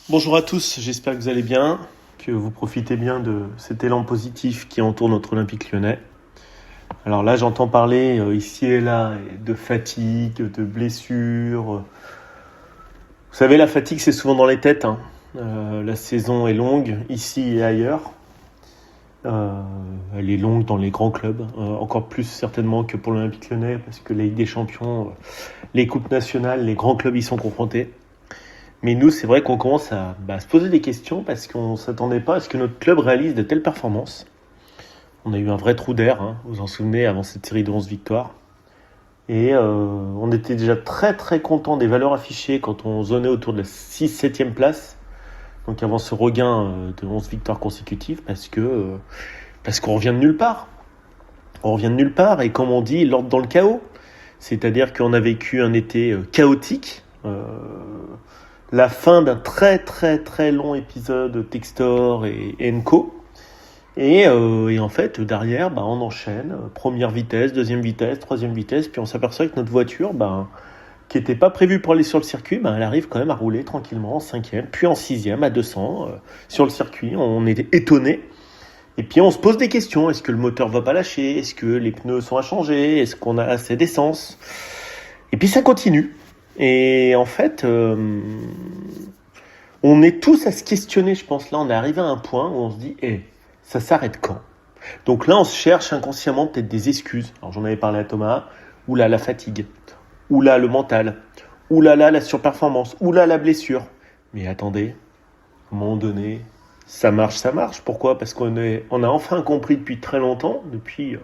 Bonjour à tous, j'espère que vous allez bien, que vous profitez bien de cet élan positif qui entoure notre Olympique Lyonnais. Alors là, j'entends parler ici et là de fatigue, de blessures. Vous savez, la fatigue, c'est souvent dans les têtes, hein. La saison est longue ici et ailleurs. Elle est longue dans les grands clubs, encore plus certainement que pour l'Olympique Lyonnais, parce que la Ligue des Champions, les coupes nationales, les grands clubs y sont confrontés. Mais nous, c'est vrai qu'on commence à se poser des questions parce qu'on ne s'attendait pas à ce que notre club réalise de telles performances. On a eu un vrai trou d'air, hein, vous vous en souvenez, avant cette série de 11 victoires. Et on était déjà très très content des valeurs affichées quand on zonait autour de la 6-7e place. Donc avant ce regain de 11 victoires consécutives parce qu'on revient de nulle part. On revient de nulle part et comme on dit, l'ordre dans le chaos. C'est-à-dire qu'on a vécu un été chaotique. La fin d'un très très très long épisode Textor et Enco. Et en fait, derrière, on enchaîne. Première vitesse, deuxième vitesse, troisième vitesse. Puis on s'aperçoit que notre voiture, qui n'était pas prévue pour aller sur le circuit, elle arrive quand même à rouler tranquillement en 5e, puis en 6e à 200 sur le circuit. On était étonnés. Et puis on se pose des questions. Est-ce que le moteur va pas lâcher? Est-ce que les pneus sont à changer? Est-ce qu'on a assez d'essence? Et puis ça continue. Et en fait, on est tous à se questionner, je pense. Là, on est arrivé à un point où on se dit, ça s'arrête quand? Donc là, on se cherche inconsciemment peut-être des excuses. Alors j'en avais parlé à Thomas. Oula, la fatigue. Oula, le mental. Oula, la surperformance. Oula, la blessure. Mais attendez, à un moment donné, ça marche. Pourquoi? Parce qu'on a enfin compris depuis très longtemps, depuis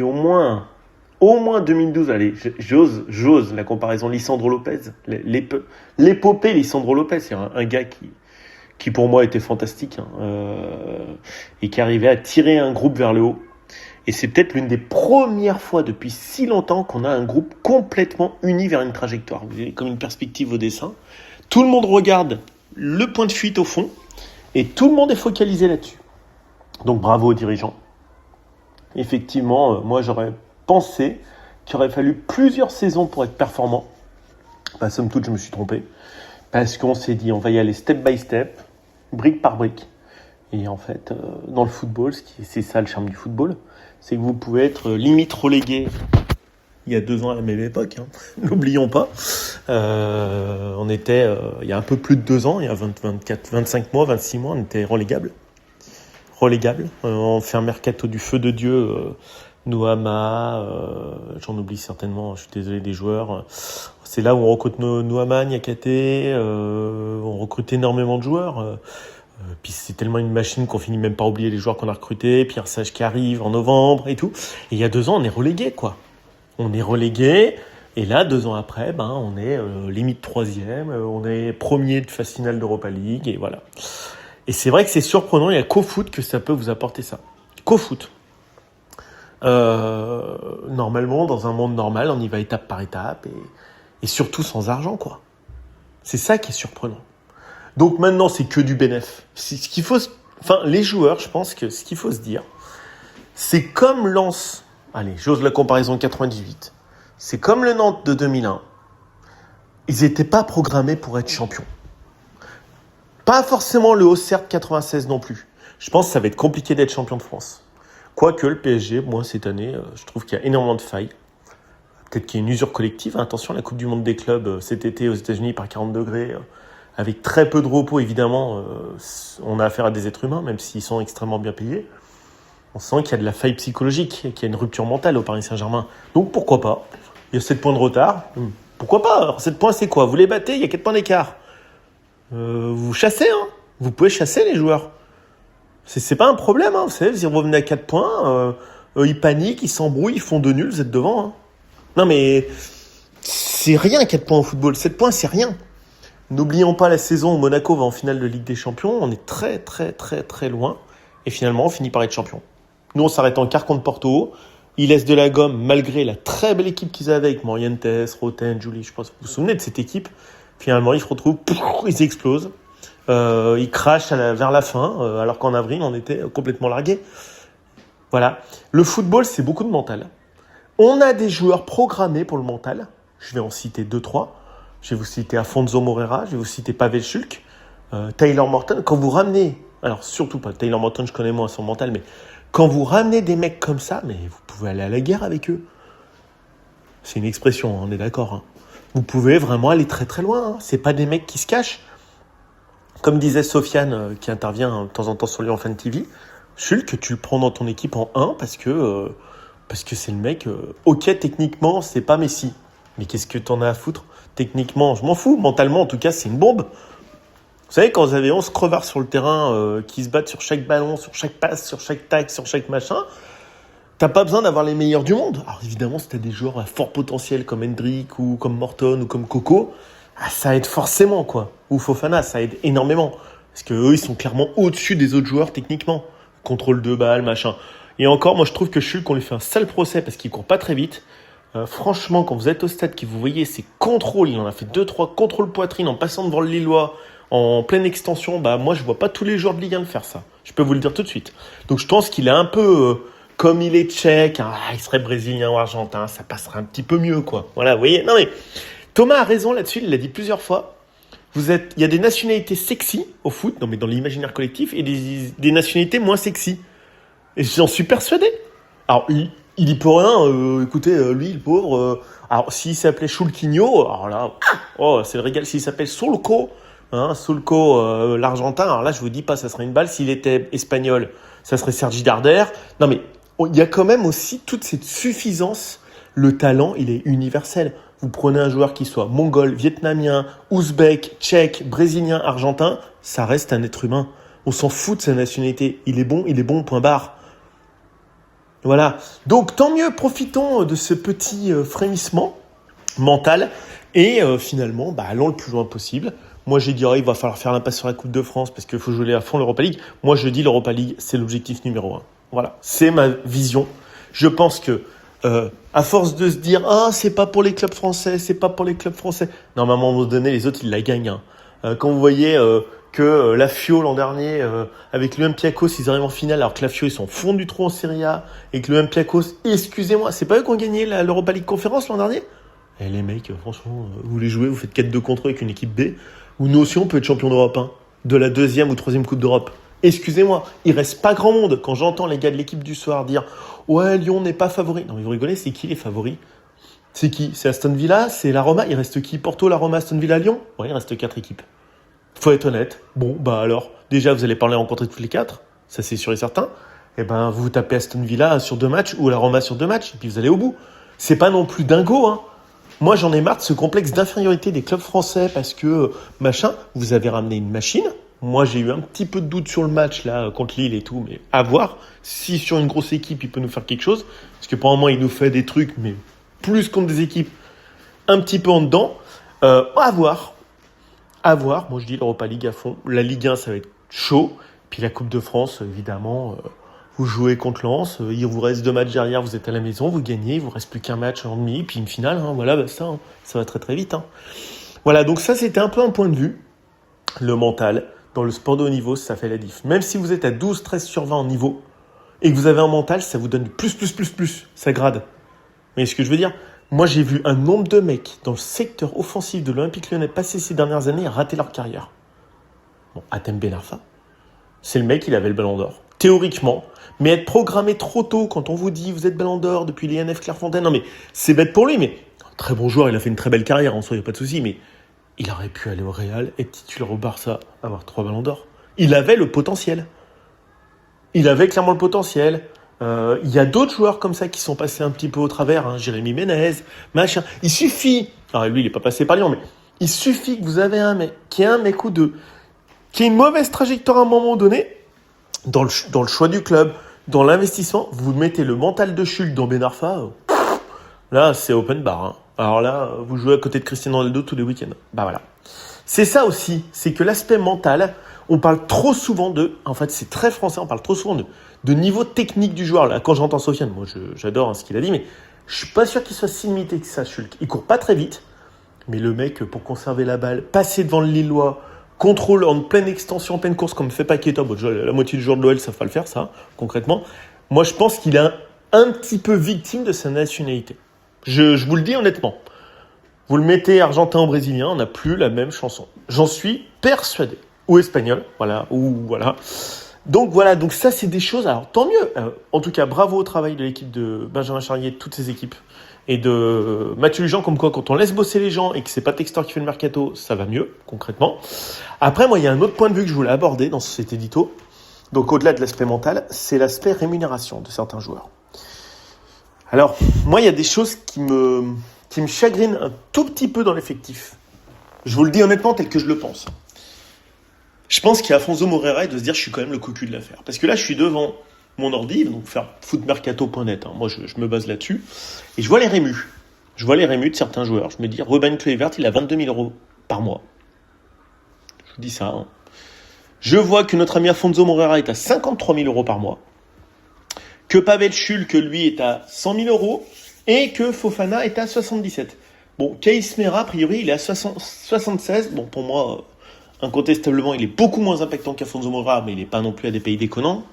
au moins 2012, allez, j'ose la comparaison Lisandro Lopez, l'épopée Lisandro Lopez, c'est un gars qui pour moi était fantastique, et qui arrivait à tirer un groupe vers le haut. Et c'est peut-être l'une des premières fois depuis si longtemps qu'on a un groupe complètement uni vers une trajectoire. Vous avez comme une perspective au dessin. Tout le monde regarde le point de fuite au fond, et tout le monde est focalisé là-dessus. Donc bravo aux dirigeants. Effectivement, moi j'aurais pensé qu'il aurait fallu plusieurs saisons pour être performant. Somme toute, je me suis trompé. Parce qu'on s'est dit, on va y aller step by step, brique par brique. Et en fait, dans le football, c'est ça le charme du football, c'est que vous pouvez être limite relégué il y a 2 ans à la même époque. N'oublions pas. On était, il y a un peu plus de 2 ans, il y a 25 mois, 26 mois, on était relégable. On fait un mercato du feu de Dieu. Nouama, j'en oublie certainement, je suis désolé des joueurs. C'est là où on recrute Nouama, Niakate, on recrute énormément de joueurs. Puis c'est tellement une machine qu'on finit même par oublier les joueurs qu'on a recrutés. Pierre Sage qui arrive en novembre et tout. Et il y a 2 ans, on est relégué, quoi. On est relégué. Et là, 2 ans après, on est limite 3e. On est premier de phase finale d'Europa League. Et voilà. Et c'est vrai que c'est surprenant, il n'y a qu'au foot que ça peut vous apporter ça. Qu'au foot. Normalement, dans un monde normal, on y va étape par étape et surtout sans argent, quoi. C'est ça qui est surprenant. Donc maintenant, c'est que du bénéf. Les joueurs, je pense que ce qu'il faut se dire, c'est comme Lens. Allez, j'ose la comparaison de 98. C'est comme le Nantes de 2001. Ils n'étaient pas programmés pour être champions. Pas forcément le Auxerre 96 non plus. Je pense que ça va être compliqué d'être champion de France. Quoique le PSG, moi cette année, je trouve qu'il y a énormément de failles. Peut-être qu'il y a une usure collective. Attention, la Coupe du Monde des clubs cet été aux États-Unis par 40 degrés, avec très peu de repos évidemment. On a affaire à des êtres humains, même s'ils sont extrêmement bien payés. On sent qu'il y a de la faille psychologique, qu'il y a une rupture mentale au Paris Saint-Germain. Donc pourquoi pas? Il y a 7 points de retard. Pourquoi pas? Alors 7 points, c'est quoi? Vous les battez, il y a 4 points d'écart. Vous chassez, hein. Vous pouvez chasser les joueurs. C'est pas un problème, hein. Vous savez, vous y revenez à 4 points, ils paniquent, ils s'embrouillent, ils font 2 nuls, vous êtes devant, hein. Non mais, c'est rien 4 points au football, 7 points c'est rien. N'oublions pas la saison où Monaco va en finale de Ligue des Champions, on est très très très très loin, et finalement on finit par être champion. Nous on s'arrête en quart contre Porto, ils laissent de la gomme malgré la très belle équipe qu'ils avaient avec Morientes, Roten, Julie, je pense que vous vous souvenez de cette équipe. Finalement ils se retrouvent, ils explosent. Ils crachent vers la fin, alors qu'en avril, on était complètement largués. Voilà. Le football, c'est beaucoup de mental. On a des joueurs programmés pour le mental. Je vais en citer 2-3. Je vais vous citer Afonso Moreira, je vais vous citer Pavel Schulk. Tyler Morton, quand vous ramenez, alors surtout pas Tyler Morton, je connais moins son mental, mais quand vous ramenez des mecs comme ça, mais vous pouvez aller à la guerre avec eux. C'est une expression, on est d'accord. Hein. Vous pouvez vraiment aller très très loin. Hein. C'est pas des mecs qui se cachent. Comme disait Sofiane, qui intervient de temps en temps sur Lyon Fan TV, Shulk, tu le prends dans ton équipe en 1 parce que c'est le mec, ok, techniquement, c'est pas Messi. Mais qu'est-ce que t'en as à foutre? Techniquement, je m'en fous. Mentalement, en tout cas, c'est une bombe. Vous savez, quand vous avez 11 crevards sur le terrain qui se battent sur chaque ballon, sur chaque passe, sur chaque tac, sur chaque machin, t'as pas besoin d'avoir les meilleurs du monde. Alors évidemment, si t'as des joueurs à fort potentiel comme Hendrick ou comme Morton ou comme Coco, ça aide forcément, quoi. Ou Fofana, ça aide énormément. Parce qu'eux, ils sont clairement au-dessus des autres joueurs techniquement. Contrôle de balle, machin. Et encore, moi, je trouve que Shulk, on lui fait un sale procès parce qu'il court pas très vite. Franchement, quand vous êtes au stade, que vous voyez ses contrôles, il en a fait 2-3 contrôles poitrine en passant devant le Lillois, en pleine extension, moi, je vois pas tous les joueurs de Ligue 1 le faire, ça. Je peux vous le dire tout de suite. Donc, je pense qu'il est un peu... comme il est tchèque, il serait brésilien ou argentin, ça passerait un petit peu mieux, quoi. Voilà, vous voyez. Non, mais Thomas a raison là-dessus, il l'a dit plusieurs fois. Il y a des nationalités sexy au foot, non mais dans l'imaginaire collectif, et des nationalités moins sexy. Et j'en suis persuadé. Alors, il y peut rien. Écoutez, lui, le pauvre. Alors, s'il s'appelait Chulquinho, alors là, c'est le régal. S'il s'appelle Sulco, l'Argentin, alors là, je vous dis pas, ça serait une balle. S'il était espagnol, ça serait Sergi Darder. Non mais, il y a quand même aussi toute cette suffisance. Le talent, il est universel. Vous prenez un joueur qui soit mongol, vietnamien, ouzbek, tchèque, brésilien, argentin, ça reste un être humain. On s'en fout de sa nationalité. Il est bon, point barre. Voilà. Donc, tant mieux, profitons de ce petit frémissement mental et finalement, allons le plus loin possible. Moi, j'ai dit, il va falloir faire l'impasse sur la Coupe de France parce qu'il faut jouer à fond l'Europa League. Moi, je dis l'Europa League, c'est l'objectif numéro 1. Voilà. C'est ma vision. Je pense que à force de se dire c'est pas pour les clubs français, non, mais à un moment donné, les autres, ils la gagnent. Hein. Quand vous voyez que la Fio l'an dernier, avec l'Olympiakos, ils arrivent en finale, alors que la Fio, ils sont au fond du trou en Serie A, et que l'Olympiakos, excusez-moi, c'est pas eux qui ont gagné l'Europa League Conférence l'an dernier? Eh les mecs, franchement, vous voulez jouer, vous faites 4-2 contre eux avec une équipe B, ou nous aussi on peut être champion d'Europe, de la 2e ou 3e Coupe d'Europe. Excusez-moi, il reste pas grand monde. Quand j'entends les gars de l'équipe du soir dire « Ouais, Lyon n'est pas favori ». Non mais vous rigolez, c'est qui les favoris? C'est qui? C'est Aston Villa? C'est la Roma? Il reste qui? Porto, la Roma, Aston Villa, Lyon? Ouais, il reste 4 équipes. Faut être honnête. Bon, alors, déjà vous allez pas les rencontrer toutes les 4, ça c'est sûr et certain. Vous tapez Aston Villa sur 2 matchs ou la Roma sur 2 matchs, et puis vous allez au bout. C'est pas non plus dingo, hein. Moi, j'en ai marre de ce complexe d'infériorité des clubs français parce que, vous avez ramené une machine. Moi, j'ai eu un petit peu de doute sur le match, là, contre Lille et tout, mais à voir. Si sur une grosse équipe, il peut nous faire quelque chose. Parce que pour un moment, il nous fait des trucs, mais plus contre des équipes un petit peu en dedans. À voir. Moi, je dis l'Europa League à fond. La Ligue 1, ça va être chaud. Puis la Coupe de France, évidemment, vous jouez contre Lens. Il vous reste 2 matchs derrière, vous êtes à la maison, vous gagnez. Il vous reste plus qu'un match en demi, puis une finale. Voilà, ça va très très vite. Voilà, donc ça, c'était un peu un point de vue. Le mental. Dans le sport de haut niveau, ça fait la diff. Même si vous êtes à 12, 13 sur 20 en niveau et que vous avez un mental, ça vous donne plus. Ça grade. Vous voyez ce que je veux dire? Moi, j'ai vu un nombre de mecs dans le secteur offensif de l'Olympique Lyonnais passer ces dernières années à rater leur carrière. Bon, Hatem Ben Arfa, c'est le mec, il avait le ballon d'or. Théoriquement. Mais être programmé trop tôt quand on vous dit vous êtes ballon d'or depuis l'INF Clairefontaine, non mais c'est bête pour lui, mais très bon joueur, il a fait une très belle carrière en soi, il n'y a pas de souci, mais il aurait pu aller au Real, être titulaire au Barça, avoir 3 ballons d'or. Il avait le potentiel. Il avait clairement le potentiel. Il y a d'autres joueurs comme ça qui sont passés un petit peu au travers. Jérémy Ménez, machin. Il suffit, alors lui il n'est pas passé par Lyon, mais il suffit que vous avez un mec, qui ait un mec ou deux, qui ait une mauvaise trajectoire à un moment donné, dans le choix du club, dans l'investissement, vous mettez le mental de Shulk dans Ben Arfa, là c'est open bar. Alors là, vous jouez à côté de Cristiano Ronaldo tous les week-ends. Voilà. C'est ça aussi, c'est que l'aspect mental, on parle trop souvent en fait c'est très français, on parle trop souvent de niveau technique du joueur. Là, quand j'entends Sofiane, moi j'adore ce qu'il a dit, mais je suis pas sûr qu'il soit si limité que ça, Shulk. Il court pas très vite, mais le mec, pour conserver la balle, passer devant le Lillois, contrôle en pleine extension, en pleine course, comme fait Paqueta, la moitié du joueur de l'OL, ça va le faire, ça, concrètement. Moi, je pense qu'il est un petit peu victime de sa nationalité. Je vous le dis honnêtement. Vous le mettez argentin ou brésilien, on n'a plus la même chanson. J'en suis persuadé. ou espagnol, voilà, ou voilà. Donc voilà, donc ça c'est des choses, alors tant mieux. En tout cas, bravo au travail de l'équipe de Benjamin Charlier, de toutes ses équipes, et de Mathieu Lujan, comme quoi quand on laisse bosser les gens et que c'est pas Textor qui fait le mercato, ça va mieux, concrètement. Après, moi, il y a un autre point de vue que je voulais aborder dans cet édito, donc au-delà de l'aspect mental, c'est l'aspect rémunération de certains joueurs. Alors, moi, il y a des choses qui me chagrinent un tout petit peu dans l'effectif. Je vous le dis honnêtement tel que je le pense. Je pense qu'il y a Afonso Moreira et de se dire je suis quand même le cocu de l'affaire. Parce que là, je suis devant mon ordi, donc faire footmercato.net. Moi, je me base là-dessus. Et je vois les rémus. Je vois les rémus de certains joueurs. Je me dis, Ruben Kluivert, il a 22 000 euros par mois. Je vous dis ça. Je vois que notre ami Afonso Moreira est à 53 000 euros par mois. Que Pavel Schulk, lui, est à 100 000 euros. Et que Fofana est à 77. Bon, Keïs Mera, a priori, il est à 76. Bon, pour moi... incontestablement, il est beaucoup moins impactant qu'Afonso Moreira, mais il n'est pas non plus à des pays déconnants,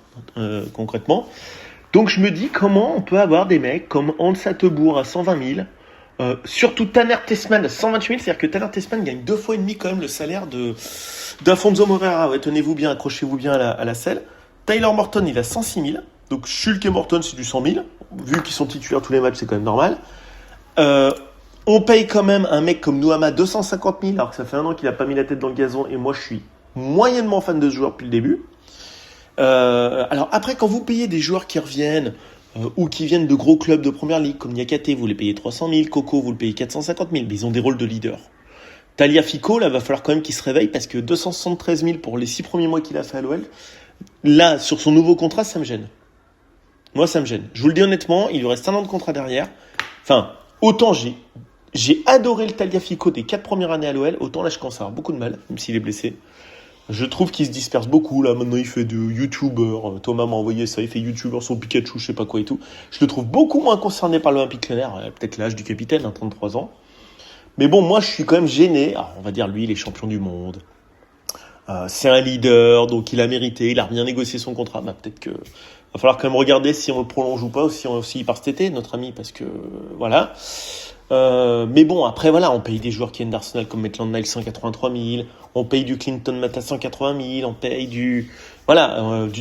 concrètement. Donc je me dis, comment on peut avoir des mecs comme Hans Hatteboer à 120 000, surtout Tanner Tessman à 128 000, c'est-à-dire que Tanner Tessman gagne 2,5 fois quand même le salaire d'Afonso Moreira. Ouais, tenez-vous bien, accrochez-vous bien à la selle. Tyler Morton, il a 106 000. Donc Schulk et Morton, c'est du 100 000. Vu qu'ils sont titulaires tous les matchs, c'est quand même normal. On paye quand même un mec comme Nouama 250 000, alors que ça fait un an qu'il n'a pas mis la tête dans le gazon, et moi je suis moyennement fan de ce joueur depuis le début. Alors après, quand vous payez des joueurs qui reviennent, ou qui viennent de gros clubs de première ligue, comme Niakate, vous les payez 300 000, Coco, vous le payez 450 000, mais ils ont des rôles de leader. Tagliafico, là, va falloir quand même qu'il se réveille, parce que 273 000 pour les 6 premiers mois qu'il a fait à l'OL, là, sur son nouveau contrat, ça me gêne. Moi, ça me gêne. Je vous le dis honnêtement, il lui reste un an de contrat derrière. Enfin, autant j'ai adoré le Tagliafico des 4 premières années à l'OL, autant là je commence à avoir beaucoup de mal, même s'il est blessé. Je trouve qu'il se disperse beaucoup, là maintenant il fait de YouTuber, Thomas m'a envoyé ça, il fait YouTuber sur Pikachu, je sais pas quoi et tout. Je le trouve beaucoup moins concerné par l'Olympique Lyonnais, peut-être l'âge du capitaine, 33 ans. Mais bon, moi je suis quand même gêné, alors on va dire lui il est champion du monde, c'est un leader, donc il a mérité, il a bien négocié son contrat, peut-être que... va falloir quand même regarder si on le prolonge ou pas, ou si il part cet été, notre ami, parce que voilà... mais bon, après voilà, on paye des joueurs qui viennent d'Arsenal comme Maitland Niles 183 000, on paye du Clinton Mata 180 000, on paye du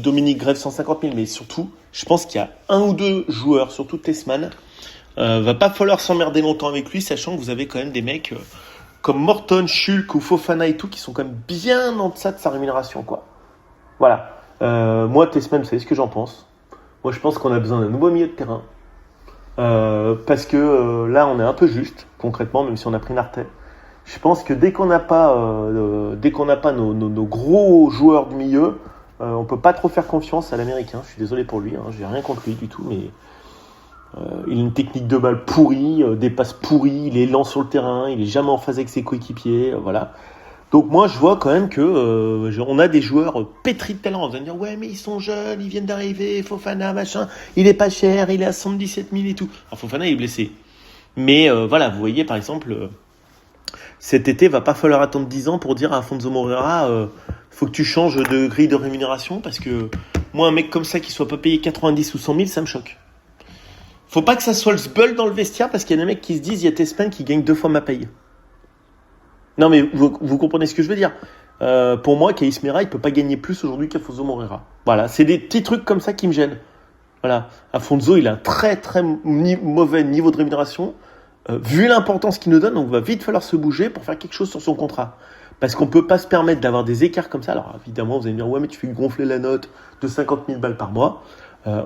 Dominique Grève 150 000, mais surtout, je pense qu'il y a un ou deux joueurs, surtout Tessman, va pas falloir s'emmerder longtemps avec lui, sachant que vous avez quand même des mecs comme Morton, Schulk ou Fofana et tout, qui sont quand même bien en deçà de sa rémunération, quoi. Voilà. Moi, Tessman, vous savez ce que j'en pense. Moi, je pense qu'on a besoin d'un nouveau milieu de terrain. Parce que là on est un peu juste concrètement, même si on a pris Nartet. Je pense que dès qu'on n'a pas nos gros joueurs du milieu, on peut pas trop faire confiance à l'américain. Je suis désolé pour lui, j'ai rien contre lui du tout, mais il a une technique de balle pourrie, des passes pourries, il est lent sur le terrain, il est jamais en phase avec ses coéquipiers, voilà. Donc moi je vois quand même que on a des joueurs pétris de talent. On va me dire ouais mais ils sont jeunes, ils viennent d'arriver, Fofana machin, il est pas cher, il est à 117 000 et tout. Alors Fofana il est blessé. Mais voilà, vous voyez par exemple cet été va pas falloir attendre 10 ans pour dire à Afonso Moreira faut que tu changes de grille de rémunération parce que moi un mec comme ça qui soit pas payé 90 ou 100 000 ça me choque. Faut pas que ça soit le sbull dans le vestiaire parce qu'il y a des mecs qui se disent il y a Tessman qui gagne 2 fois ma paye. Non mais vous comprenez ce que je veux dire. Pour moi, Keïs Mera, il peut pas gagner plus aujourd'hui qu'Afonso Moreira. Voilà, c'est des petits trucs comme ça qui me gênent. Voilà, Afonso, il a un très très mauvais niveau de rémunération. Vu l'importance qu'il nous donne, donc va vite falloir se bouger pour faire quelque chose sur son contrat. Parce qu'on peut pas se permettre d'avoir des écarts comme ça. Alors évidemment, vous allez me dire, ouais mais tu fais gonfler la note de 50 000 balles par mois.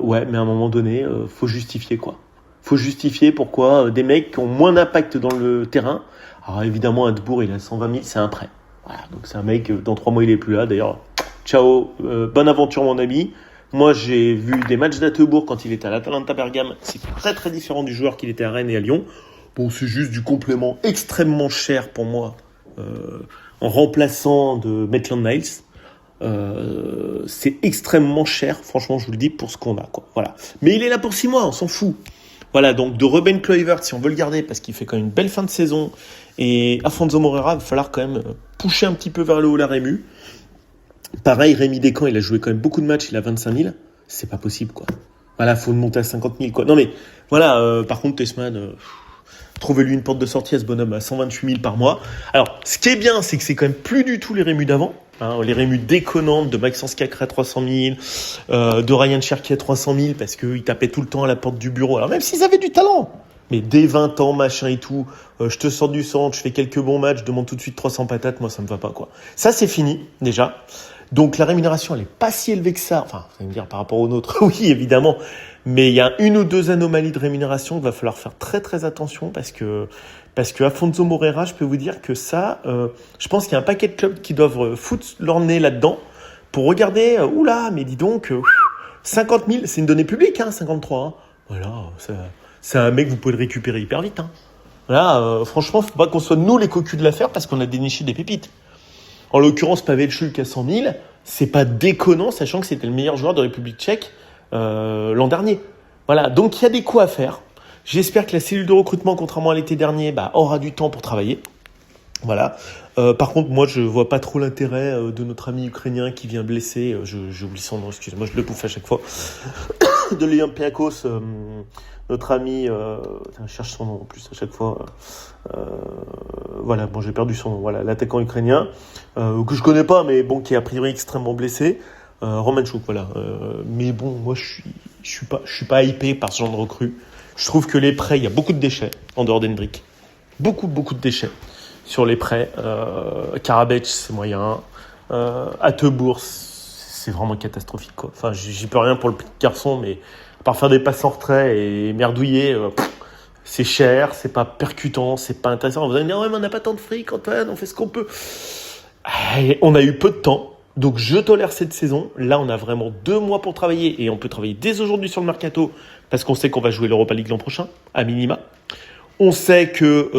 Ouais, mais à un moment donné, faut justifier quoi. Faut justifier pourquoi des mecs qui ont moins d'impact dans le terrain. Alors évidemment, Hatteboer, il a 120 000, c'est un prêt. Voilà, donc c'est un mec, dans 3 mois, il est plus là. D'ailleurs, ciao, bonne aventure mon ami. Moi, j'ai vu des matchs d'Hatteboer quand il était à l'Atalanta Bergame. C'est très très différent du joueur qu'il était à Rennes et à Lyon. Bon, c'est juste du complément extrêmement cher pour moi, en remplaçant de Maitland Niles. C'est extrêmement cher, franchement, je vous le dis, pour ce qu'on a, quoi. Voilà. Mais il est là pour 6 mois, on s'en fout. Voilà, donc de Ruben Kluivert, si on veut le garder, parce qu'il fait quand même une belle fin de saison, et Afonso Moreira, il va falloir quand même pousser un petit peu vers le haut la Rému. Pareil, Rémi Descamps, il a joué quand même beaucoup de matchs, il a 25 000. C'est pas possible, quoi. Voilà, faut le monter à 50 000, quoi. Non, mais voilà, par contre, Tessman, trouvez-lui une porte de sortie à ce bonhomme à 128 000 par mois. Alors, ce qui est bien, c'est que c'est quand même plus du tout les Rémus d'avant. Hein, les rémus déconnantes de Maxence Cacré à 300 000, de Ryan Cherki à 300 000 parce qu'ils tapaient tout le temps à la porte du bureau. Alors même s'ils avaient du talent, mais dès 20 ans, machin et tout, je te sors du centre, je fais quelques bons matchs, je demande tout de suite 300 patates, moi ça me va pas quoi. Ça c'est fini déjà. Donc la rémunération elle est pas si élevée que ça. Enfin, vous allez me dire par rapport aux nôtres, oui évidemment. Mais il y a une ou deux anomalies de rémunération qu'il va falloir faire très très attention parce que Afonso Moreira, je peux vous dire que ça, je pense qu'il y a un paquet de clubs qui doivent foutre leur nez là-dedans pour regarder, oula, mais dis donc, 50 000, c'est une donnée publique, hein, 53. Hein. Voilà, c'est un mec, vous pouvez le récupérer hyper vite. Hein. Là, franchement, faut pas qu'on soit nous les cocus de l'affaire parce qu'on a déniché des pépites. En l'occurrence, Pavel Schulk à 100 000, c'est pas déconnant, sachant que c'était le meilleur joueur de République tchèque l'an dernier. Voilà, donc il y a des coups à faire. J'espère que la cellule de recrutement, contrairement à l'été dernier, aura du temps pour travailler. Voilà. Par contre, moi, je vois pas trop l'intérêt de notre ami ukrainien qui vient blessé. J'oublie son nom, excusez-moi, je le bouffe à chaque fois. De l'Olympiakos, notre ami, je cherche son nom en plus à chaque fois. Voilà, bon, j'ai perdu son nom. Voilà, l'attaquant ukrainien que je connais pas, mais bon, qui est a priori extrêmement blessé. Romanchuk, voilà. Mais bon, moi, je suis pas hypé par ce genre de recrue. Je trouve que les prêts, il y a beaucoup de déchets en dehors d'Hendrick. Beaucoup de déchets sur les prêts. Karabec, c'est moyen. Attebourg, c'est vraiment catastrophique, quoi. Enfin, j'y peux rien pour le petit garçon, mais à part faire des passes en retrait et merdouiller, c'est cher, c'est pas percutant, c'est pas intéressant. Vous allez me dire, ouais, mais on n'a pas tant de fric, Antoine, on fait ce qu'on peut. Et on a eu peu de temps. Donc je tolère cette saison. Là, on a vraiment 2 mois pour travailler et on peut travailler dès aujourd'hui sur le mercato parce qu'on sait qu'on va jouer l'Europa League l'an prochain, à minima. On sait que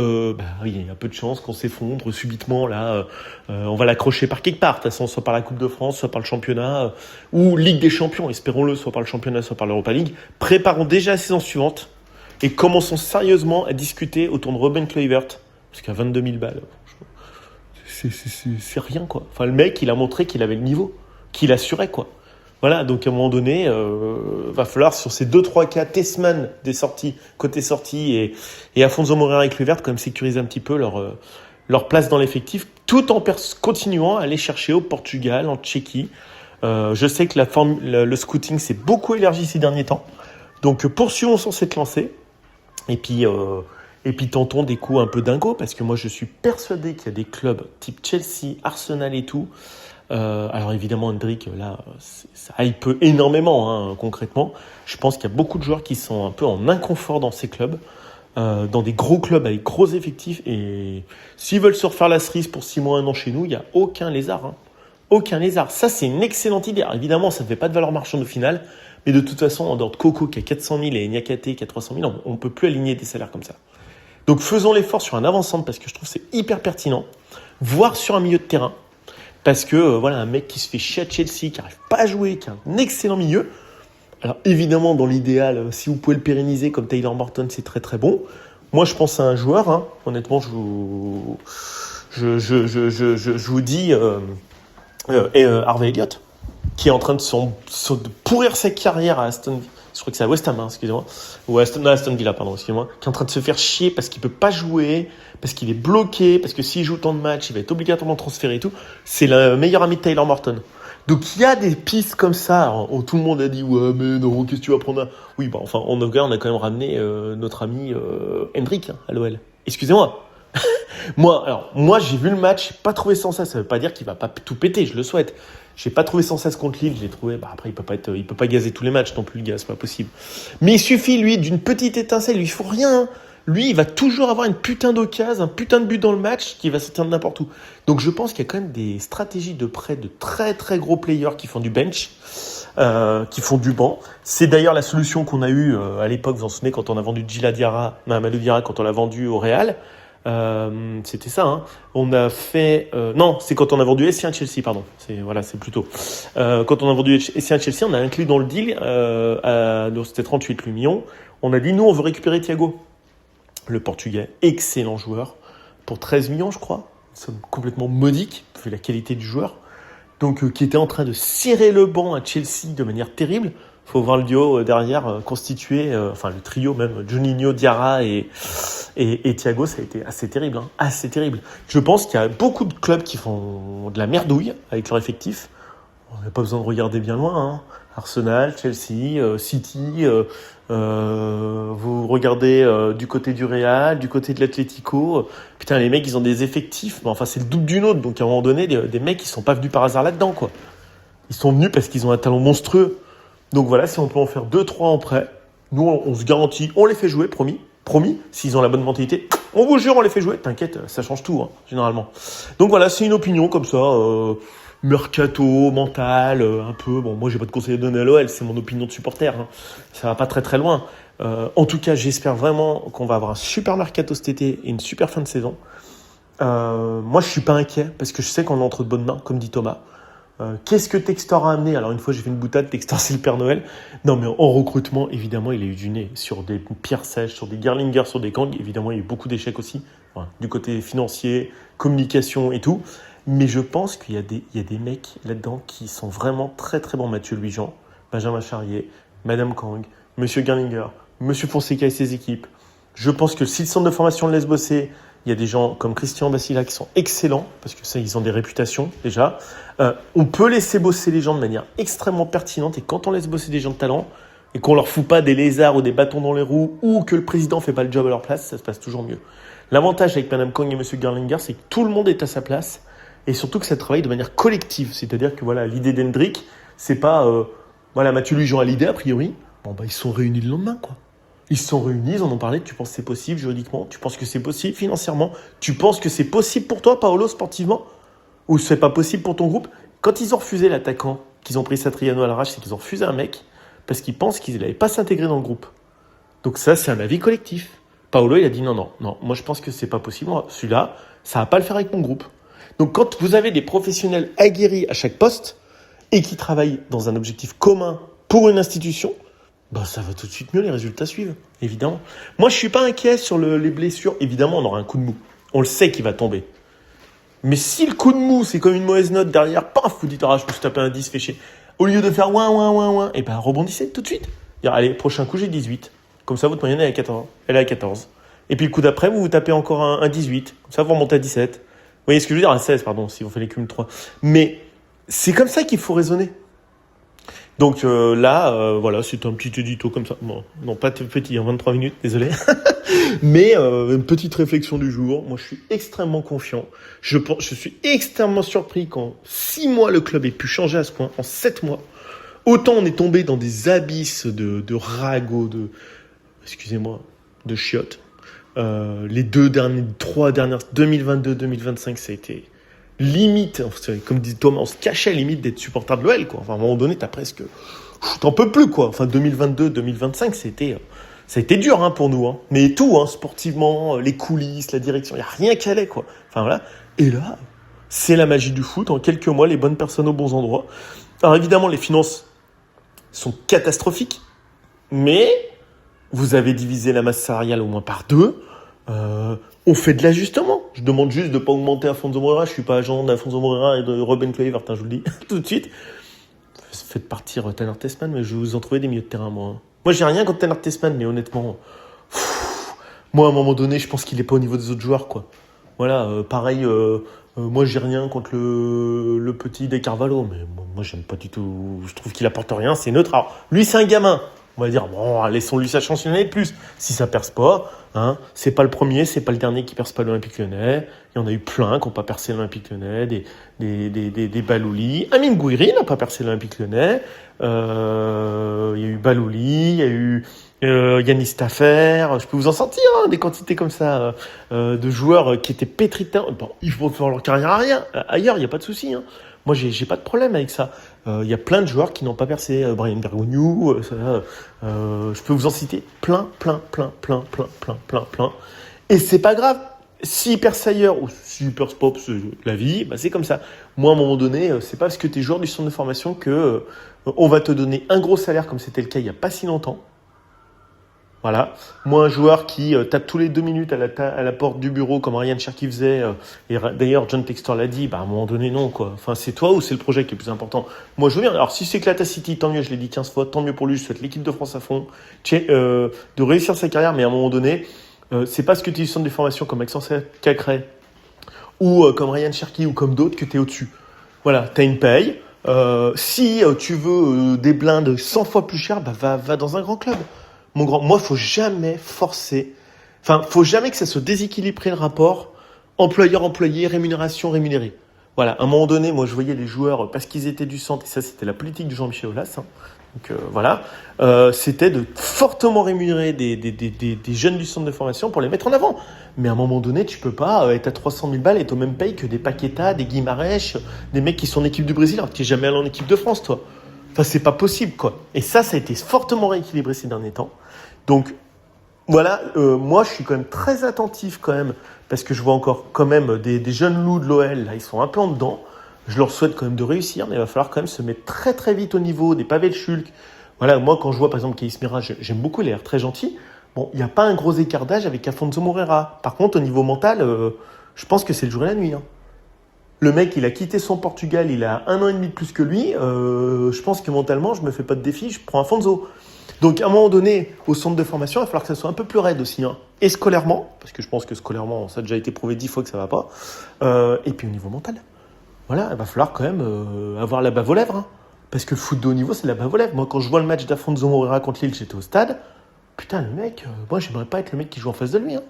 oui, il y a peu de chances qu'on s'effondre subitement. Là, on va l'accrocher par quelque part. De toute façon, soit par la Coupe de France, soit par le championnat, ou Ligue des Champions, espérons-le, soit par le championnat, soit par l'Europa League. Préparons déjà la saison suivante et commençons sérieusement à discuter autour de Robin Kluivert, parce qu'à 22 000 balles... C'est rien, quoi. Enfin, le mec, il a montré qu'il avait le niveau, qu'il assurait, quoi. Voilà, donc à un moment donné, va falloir, sur ces 2-3 cas, Tessman des sorties, côté sortie, et Afonso Moreira et Kluivert, quand même sécuriser un petit peu leur place dans l'effectif, tout en continuant à aller chercher au Portugal, en Tchéquie. Je sais que le scouting s'est beaucoup élargi ces derniers temps. Donc poursuivons sur cette lancée. Et puis tentons des coups un peu dingos, parce que moi je suis persuadé qu'il y a des clubs type Chelsea, Arsenal et tout. Alors évidemment, Hendrick, là, ça hype énormément, hein, concrètement. Je pense qu'il y a beaucoup de joueurs qui sont un peu en inconfort dans ces clubs, dans des gros clubs avec gros effectifs. Et s'ils veulent se refaire la cerise pour 6 mois, 1 an chez nous, il n'y a aucun lézard. Hein. Aucun lézard. Ça, c'est une excellente idée. Alors, évidemment, ça ne fait pas de valeur marchande au final. Mais de toute façon, en dehors de Coco qui a 400 000 et Niakate qui a 300 000, on ne peut plus aligner des salaires comme ça. Donc faisons l'effort sur un avant-centre parce que je trouve que c'est hyper pertinent, voire sur un milieu de terrain, parce que voilà, un mec qui se fait chier à Chelsea, qui n'arrive pas à jouer, qui a un excellent milieu. Alors évidemment, dans l'idéal, si vous pouvez le pérenniser comme Taylor Morton, c'est très très bon. Moi, je pense à un joueur, hein. Honnêtement, je vous dis Harvey Elliott, qui est en train de pourrir sa carrière à Aston Villa. Je crois que c'est à West Ham, hein, excusez-moi. Ou Aston Villa, pardon, excusez-moi. Qui est en train de se faire chier parce qu'il peut pas jouer, parce qu'il est bloqué, parce que s'il joue tant de matchs, il va être obligatoirement transféré et tout. C'est le meilleur ami de Taylor Morton. Donc il y a des pistes comme ça. Alors, tout le monde a dit, ouais, mais non, qu'est-ce que tu vas prendre? Oui, enfin, on a quand même ramené notre ami Hendrick, hein, à l'OL. Excusez-moi. Moi, j'ai vu le match, j'ai pas trouvé sans ça. Ça veut pas dire qu'il va pas tout péter, je le souhaite. J'ai pas trouvé sans cesse contre Lille, j'ai trouvé, après il peut pas gazer tous les matchs non plus, le gars, c'est pas possible. Mais il suffit, lui, d'une petite étincelle, lui, il faut rien. Lui, il va toujours avoir une putain d'occasion, un putain de but dans le match qui va sortir de n'importe où. Donc je pense qu'il y a quand même des stratégies de prêt de très très gros players qui font du bench, qui font du banc. C'est d'ailleurs la solution qu'on a eue à l'époque, vous vous en souvenez, quand on a vendu Amadou Diarra, quand on l'a vendu au Real. C'était ça, hein. On a fait non, c'est quand on a vendu Essien Chelsea, pardon. C'est plutôt quand on a vendu Essien Chelsea, on a inclus dans le deal c'était 38 millions. On a dit nous on veut récupérer Thiago, le Portugais, excellent joueur, pour 13 millions je crois. C'est complètement modique vu la qualité du joueur. Donc qui était en train de serrer le banc à Chelsea de manière terrible. Faut voir le duo derrière constitué, enfin le trio même, Juninho, Diarra et Thiago, ça a été assez terrible, hein, assez terrible. Je pense qu'il y a beaucoup de clubs qui font de la merdouille avec leur effectif. On n'a pas besoin de regarder bien loin, hein. Arsenal, Chelsea, City, vous regardez du côté du Real, du côté de l'Atlético. Putain, les mecs, ils ont des effectifs, mais enfin, c'est le double du nôtre. Donc, à un moment donné, des mecs, ils sont pas venus par hasard là-dedans, quoi. Ils sont venus parce qu'ils ont un talent monstrueux. Donc voilà, si on peut en faire 2-3 en prêt, nous, on se garantit, on les fait jouer, promis. Promis, s'ils ont la bonne mentalité, on vous jure, on les fait jouer. T'inquiète, ça change tout, hein, généralement. Donc voilà, c'est une opinion comme ça, mercato, mental, un peu. Bon, moi, j'ai pas de conseil à donner à l'OL, c'est mon opinion de supporter. Hein. Ça va pas très très loin. En tout cas, j'espère vraiment qu'on va avoir un super mercato cet été et une super fin de saison. Moi, je suis pas inquiet parce que je sais qu'on est entre de bonnes mains, comme dit Thomas. Qu'est-ce que Textor a amené? Alors une fois j'ai fait une boutade, Textor c'est le Père Noël. Non mais en recrutement, évidemment il a eu du nez sur des Pierre Sèche, sur des Gerlinger, sur des Kang. Évidemment il y a eu beaucoup d'échecs aussi, enfin, du côté financier, communication et tout. Mais je pense qu'il y a des mecs là-dedans qui sont vraiment très très bons. Mathieu Louis-Jean, Benjamin Charrier, Madame Kang, Monsieur Gerlinger, Monsieur Fonseca et ses équipes. Je pense que si le centre de formation le laisse bosser, il y a des gens comme Christian Bassila qui sont excellents, parce que ça, ils ont des réputations déjà. On peut laisser bosser les gens de manière extrêmement pertinente, et quand on laisse bosser des gens de talent, et qu'on leur fout pas des lézards ou des bâtons dans les roues, ou que le président fait pas le job à leur place, ça se passe toujours mieux. L'avantage avec Madame Kang et Monsieur Gerlinger, c'est que tout le monde est à sa place, et surtout que ça travaille de manière collective. C'est-à-dire que voilà, l'idée d'Hendrick, c'est pas Mathieu Louis-Jean a l'idée a priori. Bon ils sont réunis le lendemain, quoi. Ils se sont réunis, ils en ont parlé. Tu penses que c'est possible juridiquement? Tu penses que c'est possible financièrement? Tu penses que c'est possible pour toi, Paolo, sportivement? Ou c'est pas possible pour ton groupe? Quand ils ont refusé l'attaquant, qu'ils ont pris Satriano à l'arrache, c'est qu'ils ont refusé un mec parce qu'ils pensent qu'ils n'allaient pas s'intégrer dans le groupe. Donc ça, c'est un avis collectif. Paolo, il a dit non, moi je pense que c'est pas possible. Moi, celui-là, ça va pas le faire avec mon groupe. Donc quand vous avez des professionnels aguerris à chaque poste et qui travaillent dans un objectif commun pour une institution, ça va tout de suite mieux, les résultats suivent, évidemment. Moi, je suis pas inquiet sur les blessures. Évidemment, on aura un coup de mou. On le sait qu'il va tomber. Mais si le coup de mou, c'est comme une mauvaise note derrière, paf, vous dites, je me suis tapé un 10, fait chier. Au lieu de faire ouin, et rebondissez tout de suite. Allez, prochain coup, j'ai 18. Comme ça, votre moyenne, elle est à 14. Elle est à 14. Et puis le coup d'après, vous tapez encore un 18. Comme ça, vous remontez à 17. Vous voyez ce que je veux dire? À 16, pardon, si vous faites les cumuls 3. Mais c'est comme ça qu'il faut raisonner. Donc voilà, c'est un petit édito comme ça. Bon, non, pas petit, 23 minutes, désolé. Mais une petite réflexion du jour. Moi, je suis extrêmement confiant. Je suis extrêmement surpris qu'en 6 mois, le club ait pu changer à ce point. En 7 mois. Autant on est tombé dans des abysses de ragots, de chiottes. Les 3 dernières, 2022-2025, ça a été... limite, comme dit Thomas, on se cachait limite d'être supporter de l'OL, quoi. Enfin, à un moment donné, t'en peux plus, quoi. Enfin, 2022-2025, ça a été dur, hein, pour nous, hein. Mais tout, hein, sportivement, les coulisses, la direction, il y a rien qui allait, quoi. Enfin, voilà. Et là, c'est la magie du foot. En quelques mois, les bonnes personnes aux bons endroits. Alors, évidemment, les finances sont catastrophiques. Mais vous avez divisé la masse salariale au moins par 2. On fait de l'ajustement. Je demande juste de ne pas augmenter Afonso Moreira. Je ne suis pas agent d'Afonso Moreira et de Robin Kluivert, je vous le dis tout de suite. Faites partir Tanner Tessman, mais je vais vous en trouver des milieux de terrain, moi. Moi, j'ai rien contre Tanner Tessman, mais honnêtement, moi, à un moment donné, je pense qu'il n'est pas au niveau des autres joueurs, quoi. Voilà, pareil, moi, j'ai rien contre le petit De Carvalho, mais moi, j'aime pas du tout. Je trouve qu'il apporte rien, c'est neutre. Alors, lui, c'est un gamin. On va dire, bon, laissons-lui sa chance une année de plus. Si ça perce pas, hein, c'est pas le premier, c'est pas le dernier qui perce pas l'Olympique Lyonnais. Il y en a eu plein qui n'ont pas percé l'Olympique Lyonnais, des Balouli. Amine Gouiri n'a pas percé l'Olympique Lyonnais. Il y a eu Balouli, il y a eu Yanis Taffer. Je peux vous en sortir, hein, des quantités comme ça de joueurs qui étaient pétris de talent. Bon, ils vont faire leur carrière ailleurs, il n'y a pas de souci, hein. Moi, j'ai pas de problème avec ça. Il y a plein de joueurs qui n'ont pas percé. Brian Bergogneau, je peux vous en citer plein. Et c'est pas grave. S'ils percent ailleurs ou s'ils percent pas, la vie, c'est comme ça. Moi, à un moment donné, c'est pas parce que tu es joueur du centre de formation que on va te donner un gros salaire comme c'était le cas il y a pas si longtemps. Voilà. Moi, un joueur qui tape tous les 2 minutes à la porte du bureau, comme Ryan Cherky faisait, et d'ailleurs John Textor l'a dit, bah, à un moment donné, non, quoi. Enfin, c'est toi ou c'est le projet qui est plus important? Moi, je veux bien. Alors, si c'est Clata City, tant mieux, je l'ai dit 15 fois, tant mieux pour lui, je souhaite l'équipe de France à fond, de réussir sa carrière, mais à un moment donné, c'est parce que tu es du centre de formation comme Maxence Cacré, ou comme Ryan Cherky, ou comme d'autres, que tu es au-dessus. Voilà, tu as une paye. Si tu veux des blindes 100 fois plus chères, bah, va dans un grand club. Moi, faut jamais forcer. Enfin, faut jamais que ça se déséquilibre le rapport employeur-employé, rémunération-rémunéré. Voilà, à un moment donné, moi, je voyais les joueurs, parce qu'ils étaient du centre, et ça, c'était la politique de Jean-Michel Aulas, hein. Donc, voilà, c'était de fortement rémunérer des jeunes du centre de formation pour les mettre en avant. Mais à un moment donné, tu peux pas être à 300 000 balles et être au même paye que des Paqueta, des Guimarães, des mecs qui sont en équipe du Brésil, alors que tu n'es jamais allé en équipe de France, toi. Enfin, c'est pas possible, quoi. Et ça a été fortement rééquilibré ces derniers temps. Donc, voilà, moi, je suis quand même très attentif, quand même, parce que je vois encore quand même des jeunes loups de l'OL, là, ils sont un peu en dedans. Je leur souhaite quand même de réussir, mais il va falloir quand même se mettre très, très vite au niveau des pavés de Schulk. Voilà, moi, quand je vois, par exemple, Keïs Mera, j'aime beaucoup, il a l'air très gentil. Bon, il n'y a pas un gros écart d'âge avec Afonso Moreira. Par contre, au niveau mental, je pense que c'est le jour et la nuit, hein. Le mec, il a quitté son Portugal, il a 1 an et demi de plus que lui. Je pense que mentalement, je me fais pas de défi, je prends Afonso. Donc, à un moment donné, au centre de formation, il va falloir que ça soit un peu plus raide aussi, hein. Et scolairement, parce que je pense que scolairement, ça a déjà été prouvé 10 fois que ça va pas. Et puis au niveau mental. Voilà, il va falloir quand même avoir la bave aux lèvres, hein. Parce que le foot de haut niveau, c'est la bave aux lèvres. Moi, quand je vois le match d'Afonso Moreira contre Lille, j'étais au stade. Putain, le mec, moi, j'aimerais pas être le mec qui joue en face de lui, hein.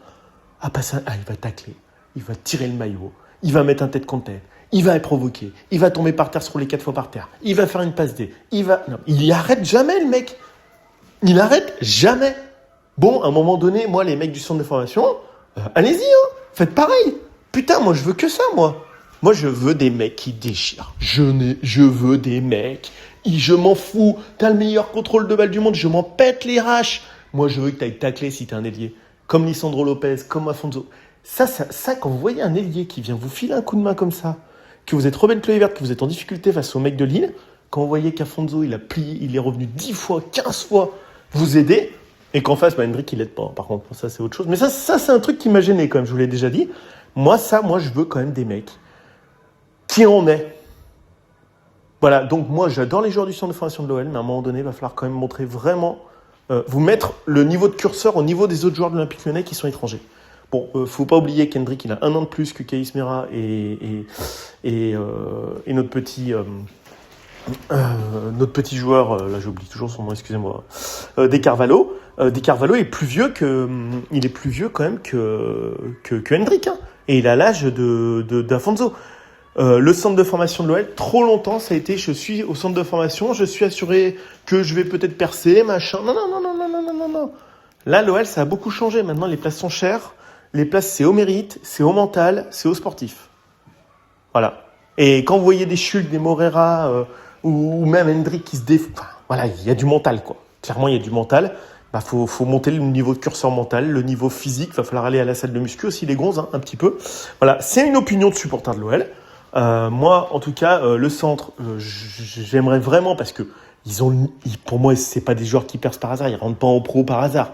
Ah, pas ça, il va tacler, il va tirer le maillot, il va mettre un tête contre tête, il va être provoqué, il va tomber par terre, se rouler 4 fois par terre, il va faire une passe D, Non, il y arrête jamais, le mec. Il arrête jamais. Bon, à un moment donné, moi, les mecs du centre de formation, allez-y, hein, faites pareil. Putain, moi, je veux que ça, moi. Moi, je veux des mecs qui déchirent. Je veux des mecs. Je m'en fous. T'as le meilleur contrôle de balle du monde. Je m'en pète les raches. Moi, je veux que t'ailles tacler si t'es un ailier. Comme Lisandro Lopez, comme Afonso. Ça, quand vous voyez un ailier qui vient vous filer un coup de main comme ça, que vous êtes Robben Kluivert, que vous êtes en difficulté face au mec de Lille, quand vous voyez qu'Afonso, il a plié, il est revenu 10 fois, 15 fois vous aider, et qu'en face, Hendrick, il l'aide pas. Par contre, ça, c'est autre chose. Mais ça, c'est un truc qui m'a gêné, quand même, je vous l'ai déjà dit. Moi, je veux quand même des mecs qui en est. Voilà, donc moi, j'adore les joueurs du centre de formation de l'OL, mais à un moment donné, il va falloir quand même montrer vraiment, vous mettre le niveau de curseur au niveau des autres joueurs de l'Olympique Lyonnais qui sont étrangers. Bon, faut pas oublier qu'Hendrick, il a 1 an de plus que Keïs Mera et notre petit joueur, là j'oublie toujours son nom, excusez-moi, De Carvalho. De Carvalho est plus vieux quand même que Hendrick, hein, et il a l'âge d'Afonso. Le centre de formation de l'OL, trop longtemps, ça a été, je suis au centre de formation, je suis assuré que je vais peut-être percer, machin. Non. Là, l'OL, ça a beaucoup changé. Maintenant, les places sont chères. Les places, c'est au mérite, c'est au mental, c'est au sportif. Voilà. Et quand vous voyez des Schulk, des Moreira, ou même Hendrick qui se enfin, voilà, il y a du mental, quoi. Clairement, il y a du mental. Bah, faut monter le niveau de curseur mental, le niveau physique. Va falloir aller à la salle de muscu aussi, les gonzes, hein, un petit peu. Voilà. C'est une opinion de supporter de l'OL. Moi, en tout cas, le centre, j'aimerais vraiment, parce que pour moi, c'est pas des joueurs qui percent par hasard, ils rentrent pas en pro par hasard.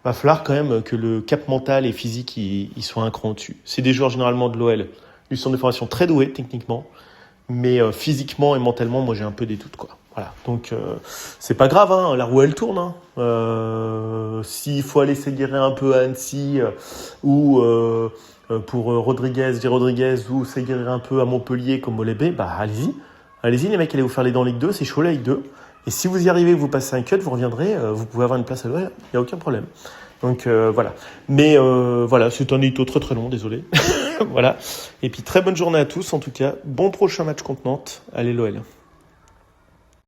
Va falloir quand même que le cap mental et physique, il soit un cran au-dessus. C'est des joueurs généralement de l'OL, du centre de formation très doués techniquement, mais physiquement et mentalement, moi j'ai un peu des doutes, quoi. Voilà, donc c'est pas grave, hein, la roue elle tourne, hein. S'il faut aller s'aguerrer un peu à Annecy ou pour Rodriguez ou s'aguerrir un peu à Montpellier comme au Lébé, bah allez-y les mecs, allez vous faire les dents Ligue 2, c'est chaud la Ligue 2. Et si vous y arrivez, vous passez un cut, vous reviendrez, vous pouvez avoir une place à l'OL, il n'y a aucun problème. Donc voilà. Mais voilà, c'est un édito très très long, désolé. Voilà. Et puis très bonne journée à tous, en tout cas. Bon prochain match contre Nantes. Allez l'OL.